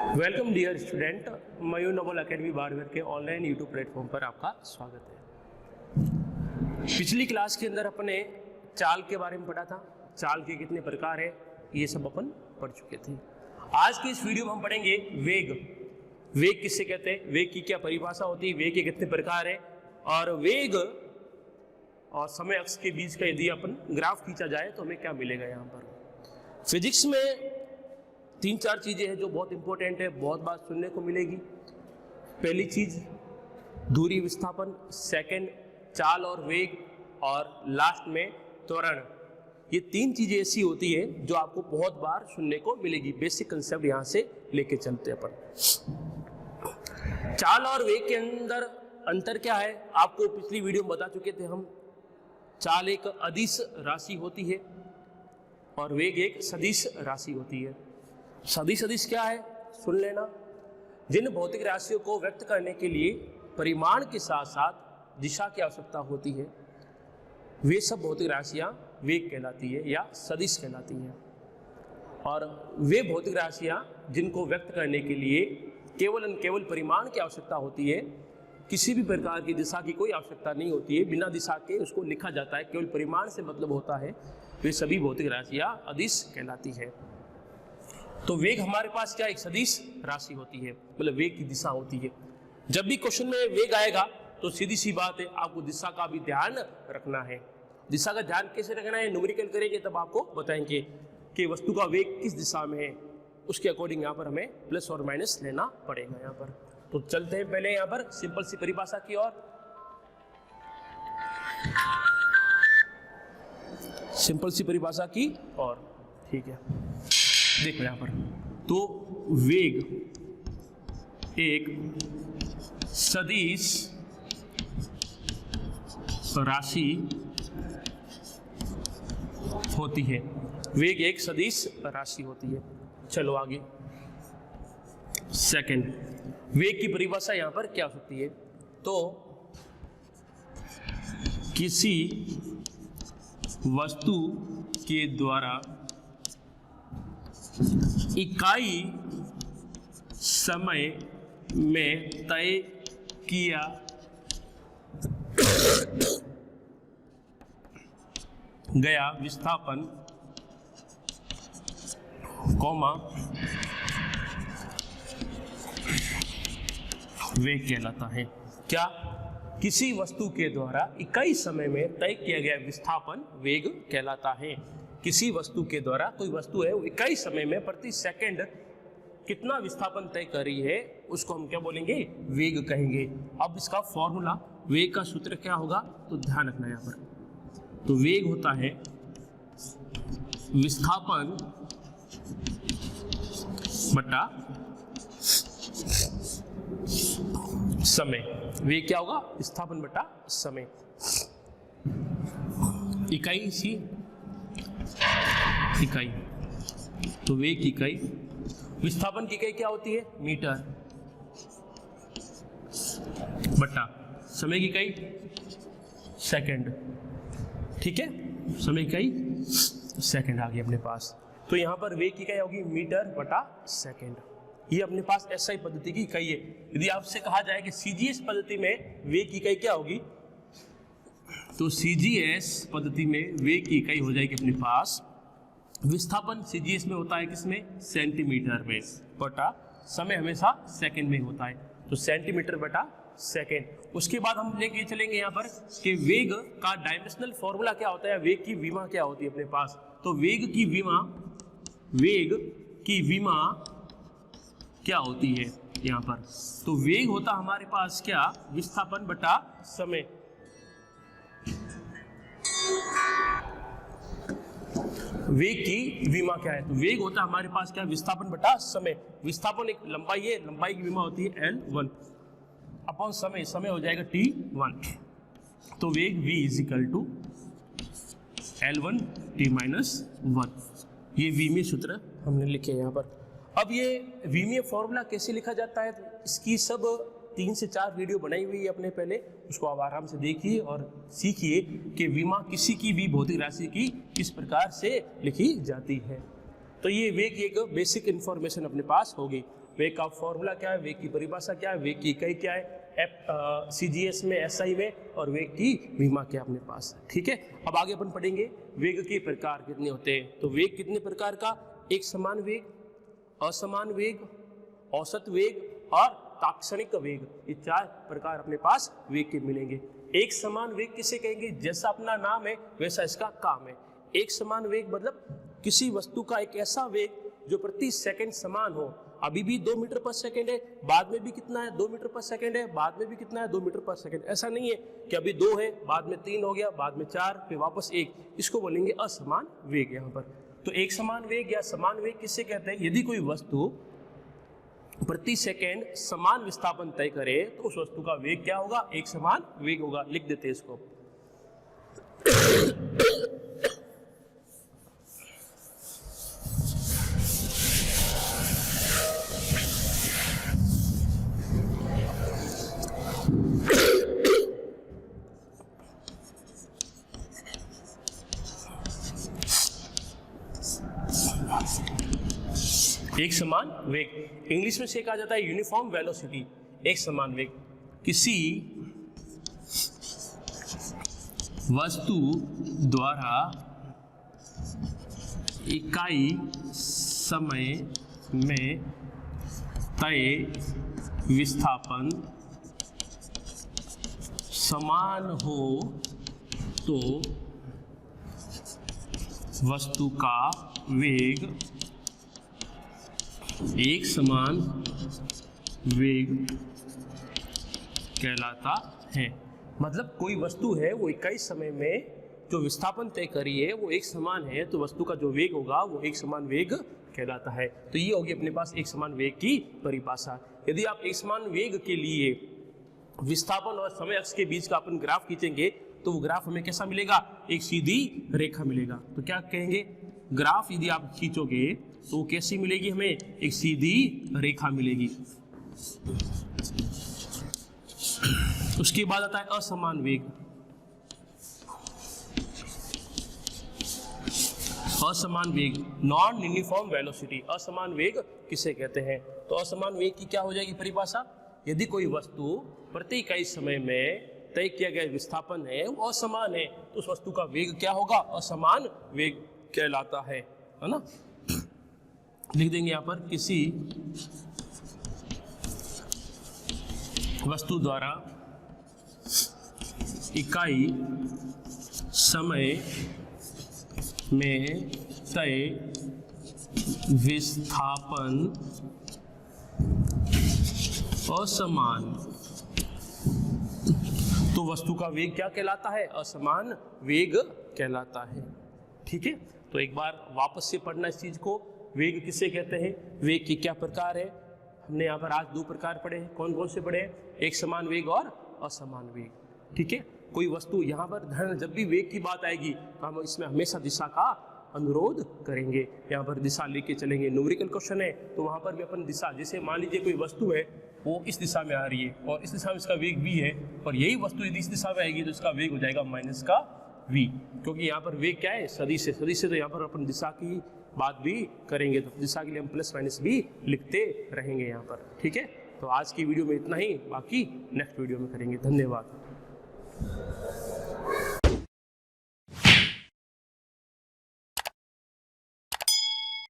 Welcome dear student, मयूर Nobel academy बारहवीं के online YouTube platform पर आपका स्वागत है। पिछली क्लास के अंदर अपने चाल के बारे में पढ़ा था। चाल के कितने प्रकार है ये सब अपन पढ़ चुके थे। आज की इस वीडियो में हम पढ़ेंगे वेग। वेग किससे कहते हैं, वेग की क्या परिभाषा होती है, वेग के कितने प्रकार है, और वेग और समय अक्ष के बीच का यदि अपन ग्राफ खींचा जाए तो हमें क्या मिलेगा। यहाँ पर फिजिक्स में 3-4 चीजें हैं जो बहुत इंपॉर्टेंट है, बहुत बात सुनने को मिलेगी। पहली चीज दूरी विस्थापन, सेकंड चाल और वेग, और लास्ट में त्वरण। ये 3 चीजें ऐसी होती है जो आपको बहुत बार सुनने को मिलेगी। बेसिक कंसेप्ट यहाँ से लेके चलते अपन। चाल और वेग के अंदर अंतर क्या है, आपको पिछली वीडियो में बता चुके थे हम। चाल एक अदिश राशि होती है और वेग एक सदिश राशि होती है। सदिश क्या है सुन लेना। जिन भौतिक राशियों को व्यक्त करने के लिए परिमाण के साथ साथ दिशा की आवश्यकता होती है, वे सब भौतिक राशियां वेग कहलाती है या सदिश कहलाती हैं। और वे भौतिक राशियां जिनको व्यक्त करने के लिए केवल परिमाण की आवश्यकता होती है, किसी भी प्रकार की दिशा की कोई आवश्यकता नहीं होती है, बिना दिशा के उसको लिखा जाता है, केवल परिमाण से मतलब होता है, वे सभी भौतिक राशियां अदिश कहलाती है। तो वेग हमारे पास क्या एक सदिश राशि होती है, मतलब वेग की दिशा होती है। जब भी क्वेश्चन में वेग आएगा तो सीधी सी बात है, आपको दिशा का भी ध्यान रखना है। दिशा का ध्यान कैसे रखना है, न्यूमेरिकल करेंगे तब आपको बताएंगे कि वस्तु का वेग किस दिशा में है, उसके अकॉर्डिंग यहाँ पर हमें प्लस और माइनस लेना पड़ेगा। यहाँ पर तो चलते हैं पहले यहाँ पर सिंपल सी परिभाषा की ओर। सिंपल सी परिभाषा की और ठीक है, देखो यहाँ पर तो वेग एक सदिश राशि होती है। वेग एक सदिश राशि होती है। चलो आगे। सेकंड, वेग की परिभाषा यहाँ पर क्या हो सकती है, तो किसी वस्तु के द्वारा इकाई समय में तय किया गया विस्थापन, कॉमा वेग कहलाता है। क्या, किसी वस्तु के द्वारा इकाई समय में तय किया गया विस्थापन वेग कहलाता है। किसी वस्तु के द्वारा, कोई वस्तु है वो इकाई समय में प्रति सेकंड कितना विस्थापन तय कर रही है, उसको हम क्या बोलेंगे, वेग कहेंगे। अब इसका फॉर्मूला, वेग का सूत्र क्या होगा, तो ध्यान रखना यहाँ पर। तो वेग होता है विस्थापन बटा समय। वेग क्या होगा, विस्थापन बटा समय। इकाई सी इकाई, तो वेग की इकाई, विस्थापन की इकाई क्या होती है, मीटर, बटा समय की इकाई सेकंड। ठीक है, समय की इकाई सेकंड आ गई अपने पास। तो यहां पर वेग की इकाई होगी मीटर बटा सेकंड। ये अपने पास एसआई पद्धति की इकाई है। यदि आपसे कहा जाए कि सीजीएस पद्धति में वेग की इकाई क्या होगी, तो सीजीएस पद्धति में वेग की इकाई हो जाएगी अपने पास, विस्थापन सीजीएस में होता है किसमें, सेंटीमीटर में, बटा समय हमेशा सेकंड में होता है, तो सेंटीमीटर बटा सेकंड। उसके बाद हम लेके चलेंगे यहाँ पर कि वेग का डायमेंशनल फॉर्मूला क्या होता है, वेग की विमा क्या होती है अपने पास। तो वेग की विमा क्या होती है यहाँ पर, तो वेग होता हमारे पास क्या, विस्थापन बटा समय। वेग की विमा क्या है, तो वेग होता है हमारे पास क्या, विस्थापन बटा समय। विस्थापन एक लंबाई है, लंबाई की विमा होती है L1 अपॉन समय, समय हो जाएगा T1। तो वेग V is equal to L1 T-1। ये V में सूत्र हमने लिखे यहाँ पर। अब ये V में फॉर्मूला कैसे लिखा जाता है, तो इसकी सब 3 से 4 वीडियो बनाई हुई है अपने पहले, उसको आप आराम से देखिए और सीखिए कि विमा किसी की भी भौतिक राशि की किस प्रकार से लिखी जाती है। तो ये वेग की एक बेसिक इन्फॉर्मेशन अपने पास होगी। वेग का फॉर्मूला क्या है, वेग की परिभाषा क्या है, वेग की इकाई क्या है, CGS में, SI में, और वेग की विमा क्या अपने पास है। ठीक है, अब आगे अपन पढ़ेंगे वेग के प्रकार कितने होते हैं। तो वेग कितने प्रकार का, एक समान वेग, असमान वेग, औसत वेग और तात्क्षणिक वेग, ये 4 प्रकार अपने पास वेग के मिलेंगे। एक समान वेग किसे कहेंगे, जैसा अपना नाम है वैसा इसका काम है। एक समान वेग मतलब किसी वस्तु का एक ऐसा वेग जो प्रति सेकंड समान हो। अभी भी 2 मीटर पर सेकंड है, बाद में भी कितना है 2 मीटर पर सेकंड है, बाद में भी कितना है 2 मीटर पर सेकंड। ऐसा नहीं है कि अभी 2 है, बाद में 3 हो गया, बाद में 4, फिर वापस 1। इसको बोलेंगे असमान वेग यहाँ पर। तो एक समान वेग या समान वेग किससे कहते हैं, यदि कोई वस्तु प्रति सेकेंड समान विस्थापन तय करे तो उस वस्तु का वेग क्या होगा, एक समान वेग होगा। लिख देते हैं इसको। एक समान वेग, इंग्लिश में से कहा जाता है यूनिफॉर्म वेलोसिटी। एक समान वेग किसी वस्तु द्वारा इकाई समय में तय विस्थापन समान हो तो वस्तु का वेग एक समान वेग कहलाता है। मतलब कोई वस्तु है वो इकाई समय में जो विस्थापन तय करी है वो एक समान है, तो वस्तु का जो वेग होगा वो एक समान वेग कहलाता है। तो ये होगी अपने पास एक समान वेग की परिभाषा। यदि आप एक समान वेग के लिए विस्थापन और समय अक्ष के बीच का अपन ग्राफ खींचेंगे तो वो ग्राफ हमें कैसा मिलेगा, एक सीधी रेखा मिलेगा। तो क्या कहेंगे, ग्राफ यदि आप खींचोगे तो वो कैसी मिलेगी, हमें एक सीधी रेखा मिलेगी। उसके बाद आता है असमान वेग। असमान वेग, नॉन यूनिफॉर्म वेलोसिटी। असमान वेग किसे कहते हैं, तो असमान वेग की क्या हो जाएगी परिभाषा, यदि कोई वस्तु प्रति इकाई समय में तय किया गया विस्थापन है वो असमान है तो उस वस्तु का वेग क्या होगा, असमान वेग कहलाता है ना। लिख देंगे यहाँ पर, किसी वस्तु द्वारा इकाई समय में तय विस्थापन असमान, तो वस्तु का वेग क्या कहलाता है, असमान वेग कहलाता है। ठीक है, तो एक बार वापस से पढ़ना इस चीज को। वेग किसे कहते हैं, वेग के क्या प्रकार है, हमने यहाँ पर आज 2 प्रकार पढ़े हैं। कौन कौन से पढ़े हैं, एक समान वेग और असमान वेग। ठीक है, कोई वस्तु यहाँ पर ध्यान, जब भी वेग की बात आएगी तो हम इसमें हमेशा दिशा का अनुरोध करेंगे। यहाँ पर दिशा लेके चलेंगे, न्यूमेरिकल क्वेश्चन है तो वहाँ पर भी अपन दिशा, जैसे मान लीजिए कोई वस्तु है वो इस दिशा में आ रही है और इस दिशा में इसका वेग v है, और यही वस्तु यदि इस दिशा में आएगी तो इसका वेग हो जाएगा माइनस का v, क्योंकि यहाँ पर वेग क्या है, सदिश है। सदिश है तो यहाँ पर अपन दिशा की बात भी करेंगे, तो दिशा के लिए हम प्लस माइनस भी लिखते रहेंगे यहाँ पर। ठीक है, तो आज की वीडियो में इतना ही, बाकी नेक्स्ट वीडियो में करेंगे। धन्यवाद।